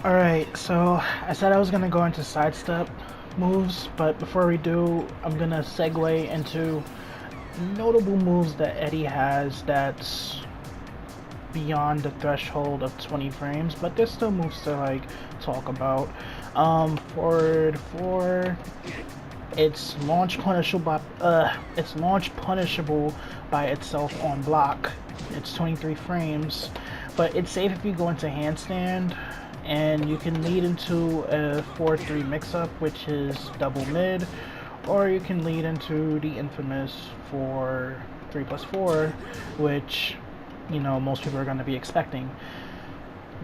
Alright, so I said I was gonna go into sidestep moves, but before we do, I'm gonna segue into notable moves that Eddy has that's beyond the threshold of 20 frames, but there's still moves to like talk about. Forward 4, it's launch punishable by itself on block. It's 23 frames, but it's safe if you go into handstand, and you can lead into a 4-3 mix-up, which is double mid, or you can lead into the infamous 3+4, which most people are going to be expecting.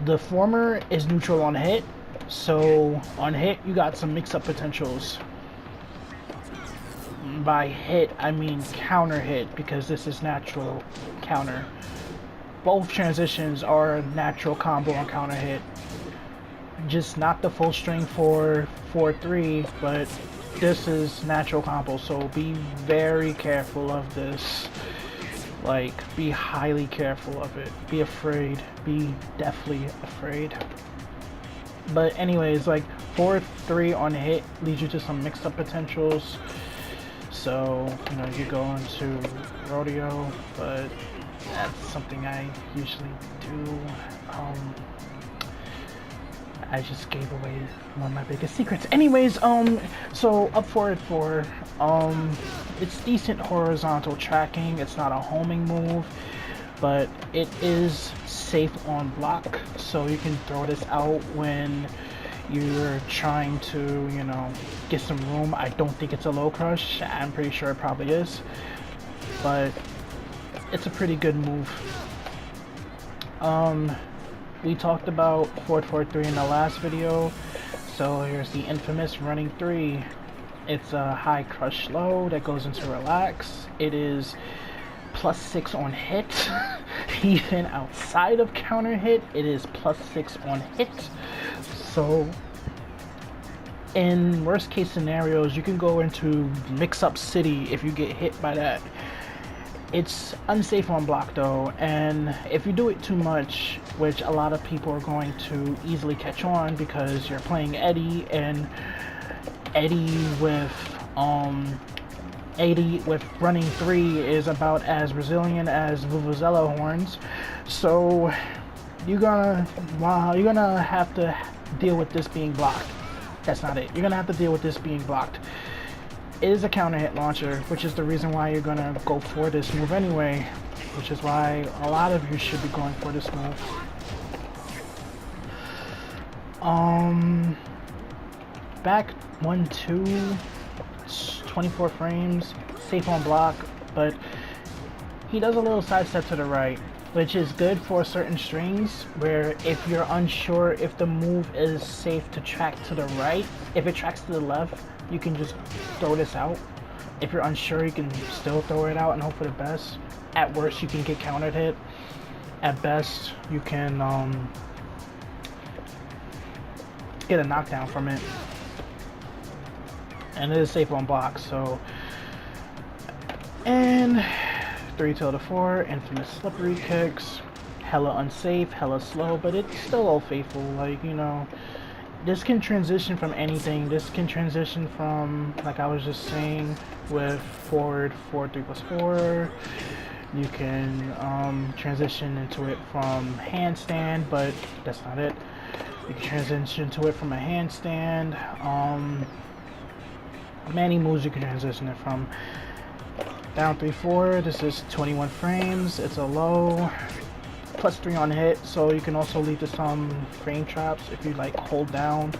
The former is neutral on hit, so on hit you got some mix-up potentials. By hit I mean counter hit, because this is natural counter. Both transitions are natural combo on counter hit, just not the full string for 4-3, but this is natural combo, so be very careful of this. Like, be highly careful of it. Be afraid. Be deathly afraid. But anyways, like 4-3 on hit leads you to some mixed up potentials. So, you go into rodeo, but that's something I usually do. I just gave away one of my biggest secrets. Anyways, so up forward 4, it's decent horizontal tracking. It's not a homing move, but it is safe on block, so you can throw this out when you're trying to, get some room. I don't think it's a low crush. I'm pretty sure it probably is, but it's a pretty good move. We talked about 4-4-3 in the last video, so here's the infamous running 3. It's a high crush low that goes into relax. It is +6 on hit. Even outside of counter hit, it is +6 on hit. So in worst case scenarios, you can go into mix up city if you get hit by that. It's unsafe on block though, and if you do it too much, which a lot of people are going to easily catch on because you're playing Eddy, and Eddy with running 3 is about as resilient as Vuvuzela horns. So you're gonna have to deal with this being blocked. That's not it. You're gonna have to deal with this being blocked. It is a counter hit launcher, which is the reason why you're gonna go for this move anyway, which is why a lot of you should be going for this move. Back 1-2, 24 frames, safe on block, but he does a little sidestep to the right, which is good for certain strings where if you're unsure if the move is safe to track to the right, if it tracks to the left, you can just throw this out. If you're unsure, you can still throw it out and hope for the best. At worst, you can get countered hit. At best, you can get a knockdown from it. And it is safe on block, so. And 3-4, infamous slippery kicks. Hella unsafe, hella slow, but it's still all faithful. Like, this can transition from anything. This can transition from, like I was just saying, with forward 4-3+4. You can transition into it from handstand, but that's not it. You can transition to it from a handstand. Many moves you can transition it from. Down 3-4. This is 21 frames. It's a low. +3 on hit, so you can also lead to some frame traps if you like hold down.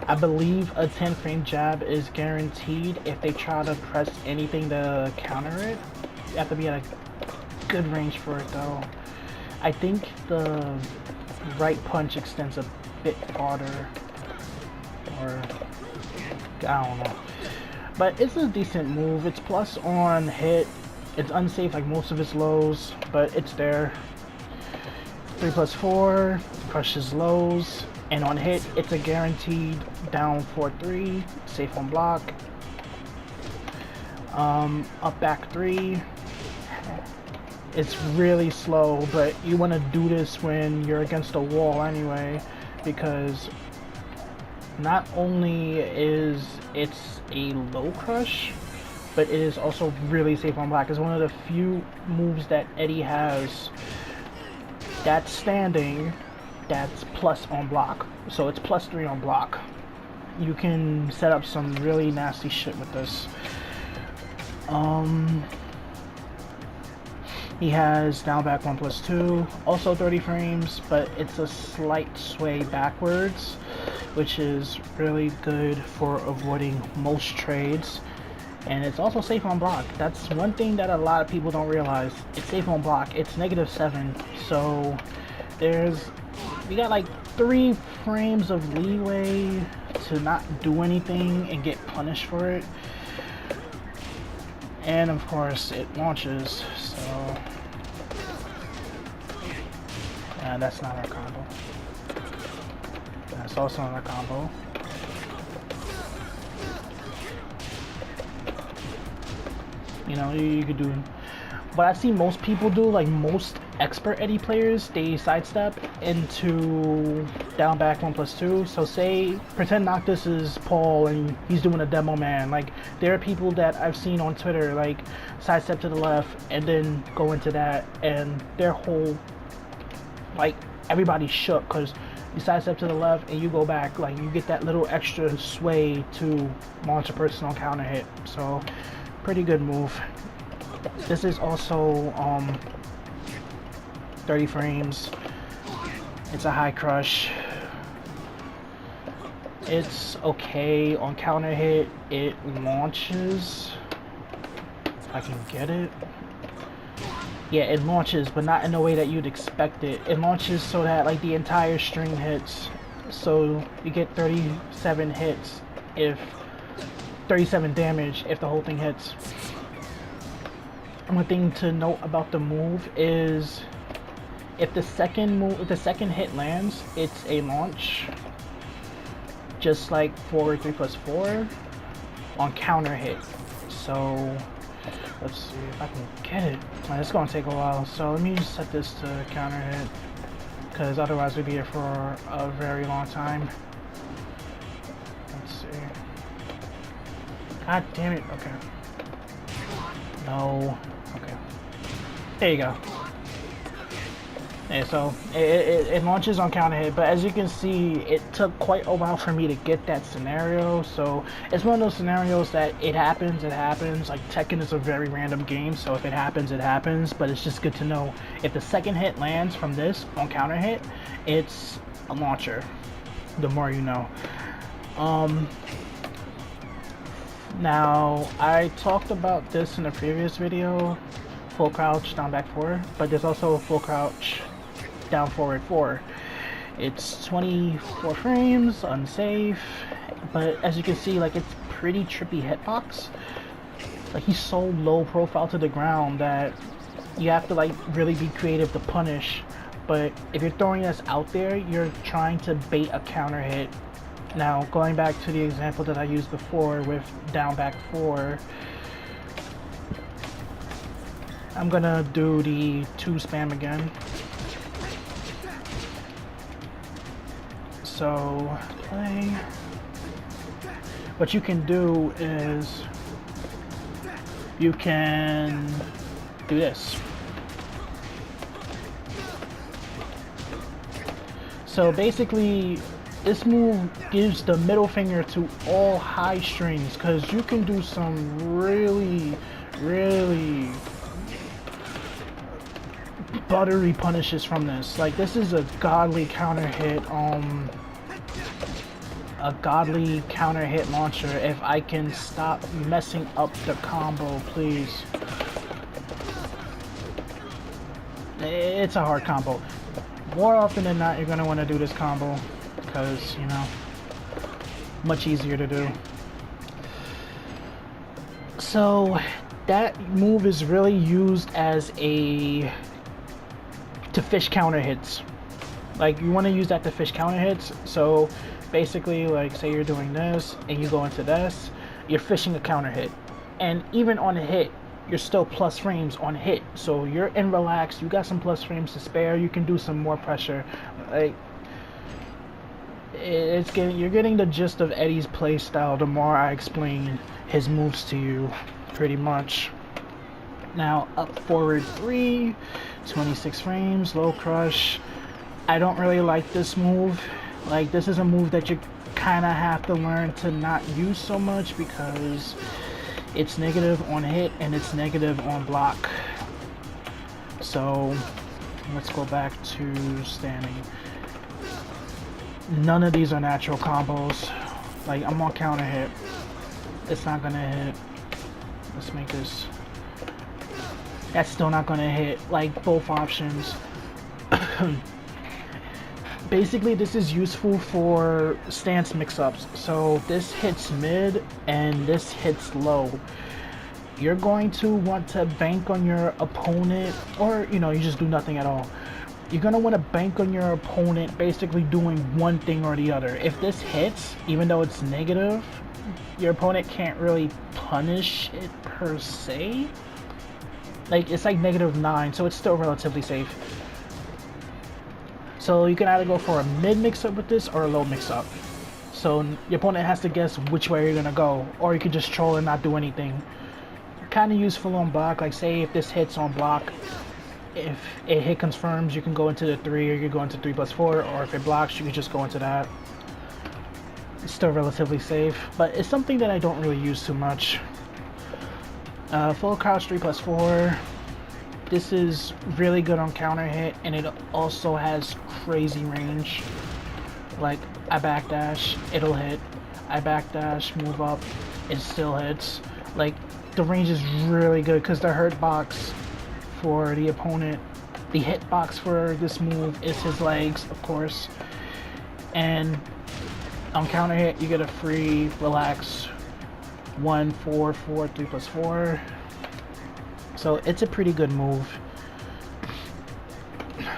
I believe a 10 frame jab is guaranteed if they try to press anything to counter it. You have to be at a good range for it though. I think the right punch extends a bit farther, or I don't know. But it's a decent move. It's plus on hit. It's unsafe like most of its lows, but it's there. 3+4 crushes lows, and on hit, it's a guaranteed down 4-3, safe on block. Up back 3. It's really slow, but you want to do this when you're against a wall anyway, because not only is it's a low crush, but it is also really safe on block. It's one of the few moves that Eddy has that's standing, that's plus on block. So it's +3 on block. You can set up some really nasty shit with this. He has down back 1+2, also 30 frames, but it's a slight sway backwards, which is really good for avoiding most trades. And it's also safe on block. That's one thing that a lot of people don't realize. It's safe on block. It's -7, so we got like 3 frames of leeway to not do anything and get punished for it. And of course it launches, so that's not our combo. That's also not our combo. You know, you could do what I see most people do, like most expert Eddy players, they sidestep into down back 1+2. So say, pretend Noctis is Paul and he's doing a demo man. Like, there are people that I've seen on Twitter, like, sidestep to the left and then go into that, and their whole, like, everybody's shook because you sidestep to the left and you go back, like, you get that little extra sway to launch a personal counter hit. So, pretty good move. This is also 30 frames. It's a high crush. It's okay on counter hit. It launches. If I can get it. Yeah, it launches, but not in the way that you'd expect it. It launches so that like the entire string hits. So you get 37 hits if 37 damage if the whole thing hits. One thing to note about the move is if the second hit lands, it's a launch, just like forward 3+4 on counter hit. So let's see if I can get it. It's gonna take a while, so let me just set this to counter hit, because otherwise we'd be here for a very long time. Let's see. God damn it. Okay. No. Okay. There you go. Yeah, so it launches on counter hit, but as you can see, it took quite a while for me to get that scenario. So it's one of those scenarios that it happens. Like Tekken is a very random game, so if it happens, it happens. But it's just good to know if the second hit lands from this on counter hit, it's a launcher. The more you know. Now, I talked about this in a previous video, full crouch, down back 4, but there's also a full crouch, down forward 4. It's 24 frames, unsafe, but as you can see, like, it's pretty trippy hitbox. Like, he's so low profile to the ground that you have to, like, really be creative to punish, but if you're throwing this out there, you're trying to bait a counter hit. Now, going back to the example that I used before with down back 4, I'm gonna do the 2 spam again. So, play. What you can do is you can do this. So basically, this move gives the middle finger to all high strings, because you can do some really buttery punishes from this. Like, this is a godly counter hit, launcher. If I can stop messing up the combo, please. It's a hard combo. More often than not, you're gonna want to do this combo, because, you know, much easier to do. So that move is really used as to fish counter hits. Like, you want to use that to fish counter hits. So basically, like, say you're doing this and you go into this, you're fishing a counter hit, and even on a hit, you're still plus frames on hit. So you're in relaxed, you got some plus frames to spare, you can do some more pressure. Like, you're getting the gist of Eddy's playstyle the more I explain his moves to you, pretty much. Now, up forward 3, 26 frames, low crush. I don't really like this move. Like, this is a move that you kind of have to learn to not use so much because it's negative on hit and it's negative on block. So, let's go back to standing. None of these are natural combos. Like, I'm on counter hit. It's not gonna hit. Let's make this. That's still not gonna hit. Like, both options. Basically, this is useful for stance mix-ups. So this hits mid and this hits low. You're going to want to bank on your opponent, or you just do nothing at all. You're gonna want to bank on your opponent basically doing one thing or the other. If this hits, even though it's negative, your opponent can't really punish it per se. Like, it's like -9, so it's still relatively safe. So you can either go for a mid mix-up with this or a low mix-up. So your opponent has to guess which way you're gonna go, or you could just troll and not do anything. Kind of useful on block. Like, say if this hits on block, if it hit confirms, you can go into the 3, or you can go into 3+4, or if it blocks, you can just go into that. It's still relatively safe, but it's something that I don't really use too much. Full crouch 3+4. This is really good on counter hit, and it also has crazy range. Like, I backdash, it'll hit. I backdash, move up, it still hits. Like, the range is really good because the hurt box for the opponent, the hit box for this move is his legs, of course. And on counter hit, you get a free relax 1, 4, 4, 3+4. So it's a pretty good move.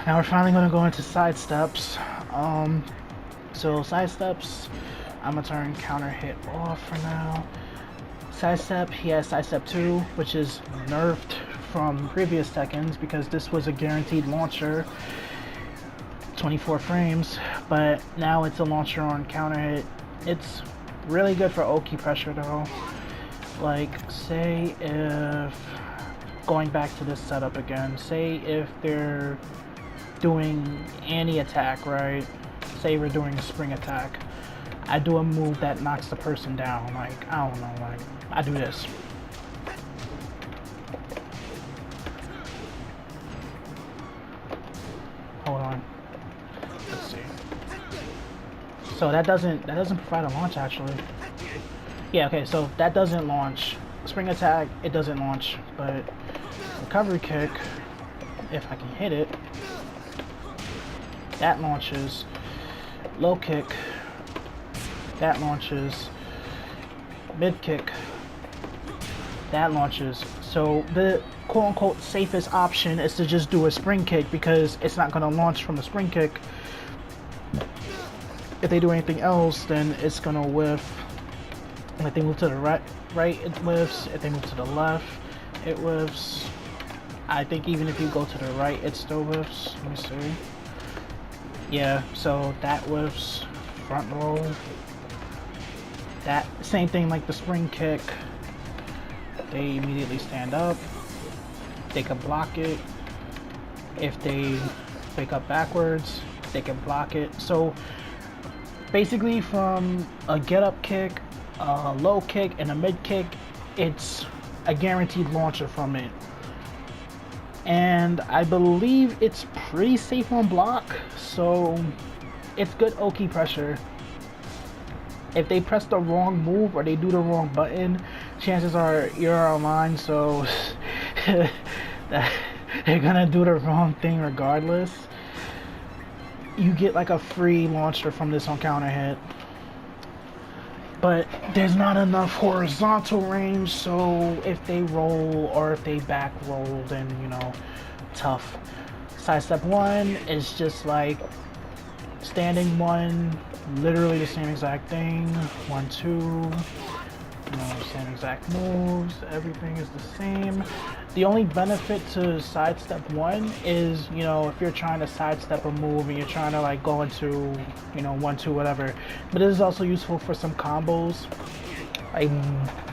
Now we're finally going to go into sidesteps. So sidesteps, I'm going to turn counter hit off for now. Sidestep, he has Sidestep 2, which is nerfed from previous Tekkens because this was a guaranteed launcher, 24 frames, but now it's a launcher on counter hit. It's really good for Oki pressure though. Like, say if, going back to this setup again, say if they're doing any attack, right? Say we're doing a spring attack. I do a move that knocks the person down. Like, I don't know, like, I do this. Hold on. Let's see. So that doesn't provide a launch actually. Yeah, okay, so that doesn't launch. Spring attack, it doesn't launch, but recovery kick, if I can hit it, that launches. Low kick, that launches. Mid kick, that launches. So the quote-unquote safest option is to just do a spring kick because it's not going to launch from the spring kick. If they do anything else, then it's going to whiff. If they move to the right, it whiffs. If they move to the left, it whiffs. I think even if you go to the right, it still whiffs. Let me see. Yeah, so that whiffs. Front roll. That same thing like the spring kick. They immediately stand up. They can block it. If they pick up backwards, they can block it. So basically, from a get up kick, a low kick, and a mid kick, it's a guaranteed launcher from it. And I believe it's pretty safe on block, so it's good Oki pressure. If they press the wrong move or they do the wrong button, chances are you're online, so they're gonna do the wrong thing regardless. You get like a free launcher from this on counter hit. But there's not enough horizontal range, so if they roll or if they back roll, then, tough. Sidestep 1 is just like standing 1, literally the same exact thing. 1, 2, same exact moves, everything is the same. The only benefit to sidestep 1 is, you know, if you're trying to sidestep a move and you're trying to like go into, you know, 1-2 whatever. But it is also useful for some combos, like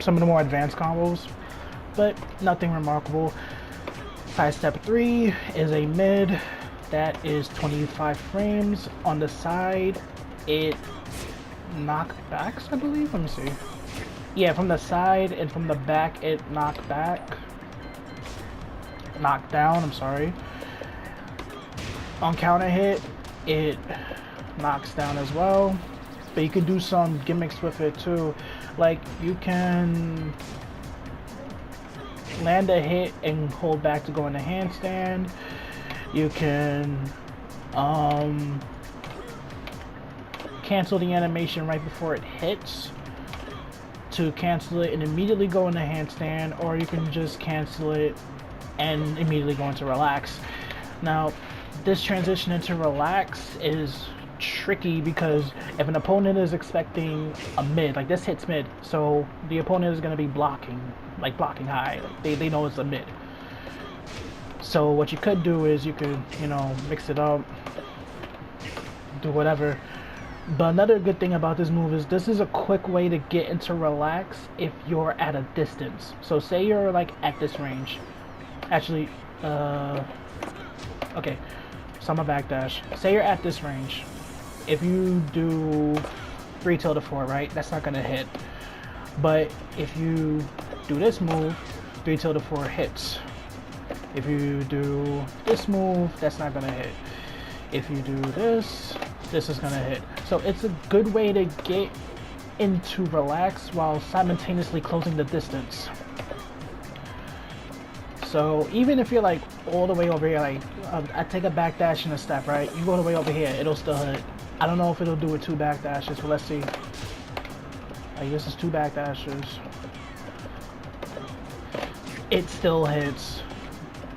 some of the more advanced combos, but nothing remarkable. Sidestep 3 is a mid that is 25 frames. On the side, it knockbacks, I believe. Let me see. Yeah, from the side and from the back, it knockback. Knockdown, I'm sorry. On counter hit, it knocks down as well. But you can do some gimmicks with it too. Like, you can land a hit and hold back to go into handstand. You can cancel the animation right before it hits to cancel it and immediately go into handstand, or you can just cancel it and immediately go into relax. Now, this transition into relax is tricky because if an opponent is expecting a mid, like this hits mid, so the opponent is going to be blocking, like blocking high. Like they know it's a mid. So what you could do is you could, you know, mix it up, do whatever. But another good thing about this move is this is a quick way to get into relax if you're at a distance. So say you're like at this range. Actually, okay, so I'm a backdash. Say you're at this range. If you do 3 tilde 4, right, that's not gonna hit. But if you do this move, 3 tilde 4 hits. If you do this move, that's not gonna hit. If you do this, this is gonna hit. So it's a good way to get into relax while simultaneously closing the distance. So even if you're like all the way over here, like I take a backdash and a step, right? You go all the way over here, it'll still hit. I don't know if it'll do with 2 backdashes, but let's see. Like this is 2 backdashes. It still hits.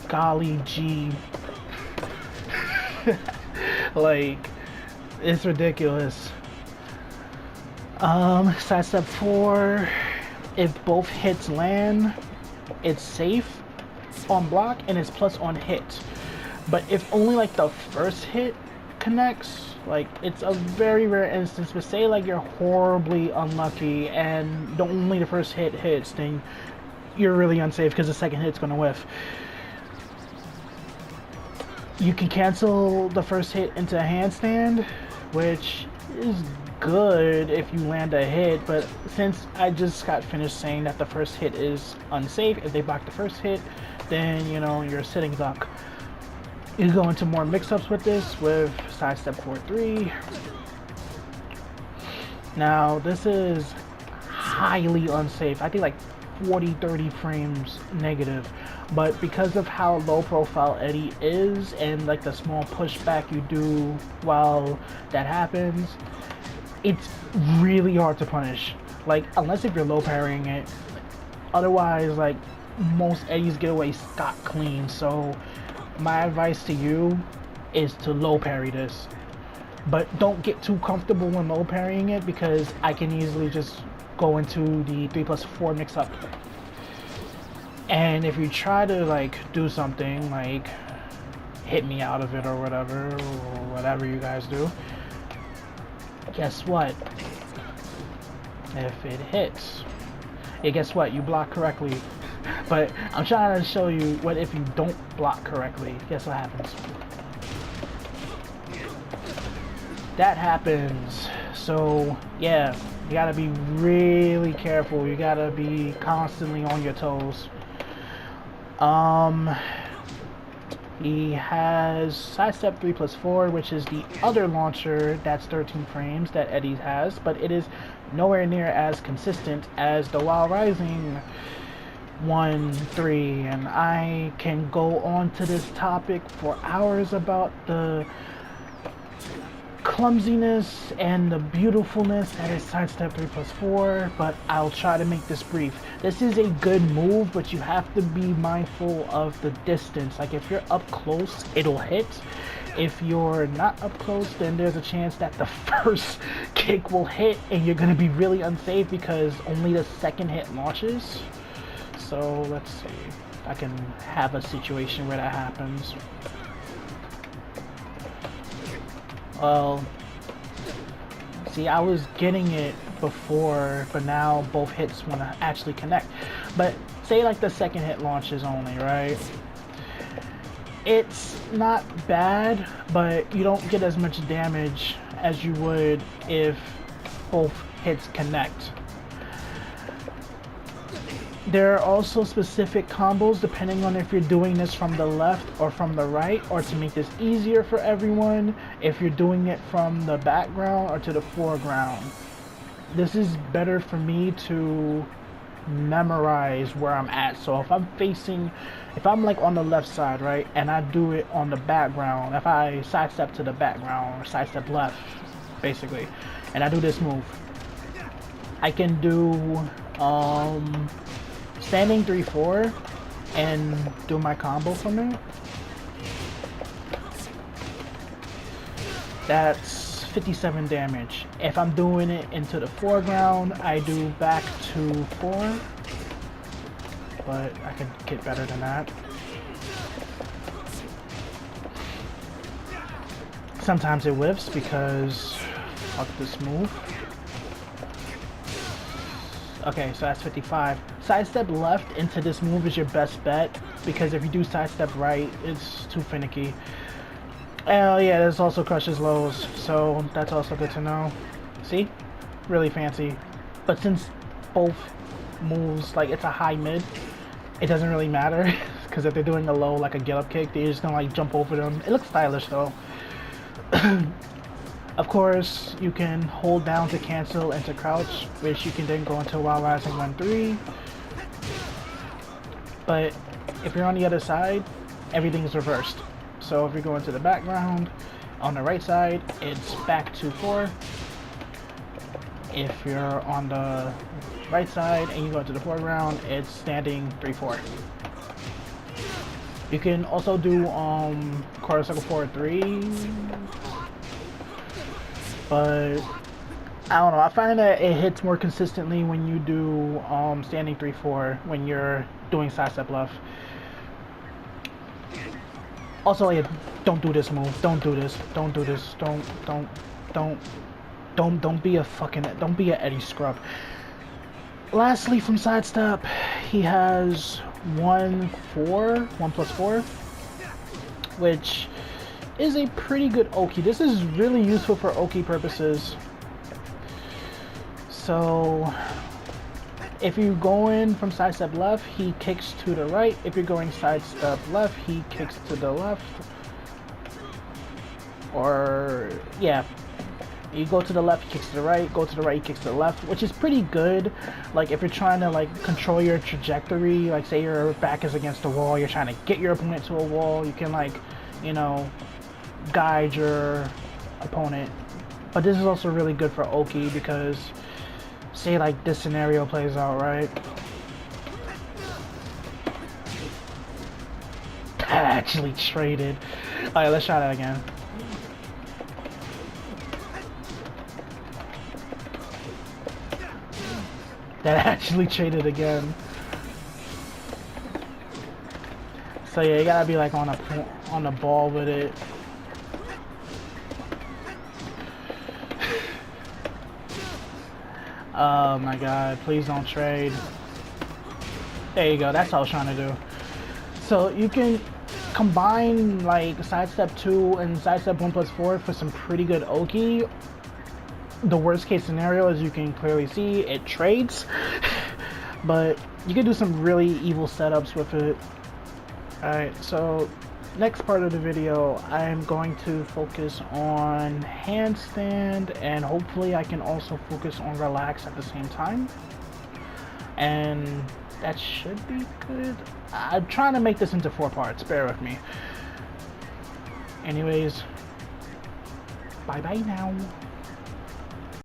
Golly gee. Like, it's ridiculous. Sidestep 4, if both hits land, it's safe on block and it's plus on hit. But if only like the first hit connects, like it's a very rare instance, but say like you're horribly unlucky and only the first hit hits, then you're really unsafe because the second hit's gonna whiff. You can cancel the first hit into a handstand, which is good if you land a hit, but since I just got finished saying that the first hit is unsafe, if they block the first hit, then you know you're a sitting duck. You go into more mix-ups with this with Sidestep 4-3. Now this is highly unsafe. I think like 40-30 frames negative, but because of how low profile Eddy is and like the small pushback you do while that happens, it's really hard to punish. Like unless if you're low parrying it, otherwise like most Eddies get away scot clean. So my advice to you is to low parry this, but don't get too comfortable when low parrying it because I can easily just go into the 3+4 mix up. And if you try to like do something like hit me out of it or whatever you guys do, guess what? If it hits, yeah, guess what? You block correctly. But I'm trying to show you what if you don't block correctly. Guess what happens? That happens. So yeah, you gotta be really careful. You gotta be constantly on your toes. He has Sidestep 3+4, which is the other launcher that's 13 frames that Eddy has, but it is nowhere near as consistent as the While Rising 1-3, and I can go on to this topic for hours about the clumsiness and the beautifulness that is Sidestep 3+4, but I'll try to make this brief. This is a good move, but you have to be mindful of the distance. Like if you're up close, it'll hit. If you're not up close, then there's a chance that the first kick will hit and you're gonna be really unsafe because only the second hit launches. So let's see. I can have a situation where that happens. Well, see, I was getting it before, but now both hits want to actually connect. But say like the second hit launches only, right? It's not bad, but you don't get as much damage as you would if both hits connect. There are also specific combos depending on if you're doing this from the left or from the right, or to make this easier for everyone, if you're doing it from the background or to the foreground. This is better for me to memorize where I'm at. So if I'm like on the left side, right, and I do it on the background, if I sidestep to the background or sidestep left, basically, and I do this move, I can do standing 3-4 and do my combo from it. That's 57 damage. If I'm doing it into the foreground, I do back to 4, but I could get better than that. Sometimes it whiffs because fuck this move. Okay, so that's 55. Sidestep left into this move is your best bet, because if you do sidestep right, it's too finicky. Oh yeah, this also crushes lows, so that's also good to know. See? Really fancy. But since both moves, like, it's a high mid, it doesn't really matter, because if they're doing a low, like a get up kick, they're just gonna like jump over them. It looks stylish though. Of course, you can hold down to cancel and to crouch, which you can then go into while rising 1-3. But if you're on the other side, everything is reversed. So if you're going to the background, on the right side, it's back to 4. If you're on the right side and you go to the foreground, it's standing 3-4. You can also do quarter circle 4-3. But I don't know, I find that it hits more consistently when you do standing 3-4 when you're doing sidestep left. Also, like, don't do this move. Don't do this. Don't do this. Don't be a fucking, don't be an Eddy scrub. Lastly, from sidestep, he has 1+4, which is a pretty good Oki. This is really useful for Oki purposes. So if you go in from sidestep left, he kicks to the right. If you're going sidestep left, he kicks to the left. Or yeah, you go to the left, he kicks to the right. Go to the right, he kicks to the left, which is pretty good. Like if you're trying to like control your trajectory, like say your back is against the wall, you're trying to get your opponent to a wall, you can like, you know, guide your opponent. But this is also really good for Oki because say like this scenario plays out, right? That actually traded. Alright, let's try that again. That actually traded again. So yeah, you gotta be like on the ball with it. Oh my god, please don't trade. There you go, that's what I was trying to do. So you can combine like sidestep 2 and sidestep 1+4 for some pretty good Oki. The worst case scenario, as you can clearly see, it trades. But you can do some really evil setups with it. Alright, so next part of the video, I'm going to focus on handstand, and hopefully I can also focus on relax at the same time. And that should be good. I'm trying to make this into 4 parts, bear with me. Anyways, bye bye now.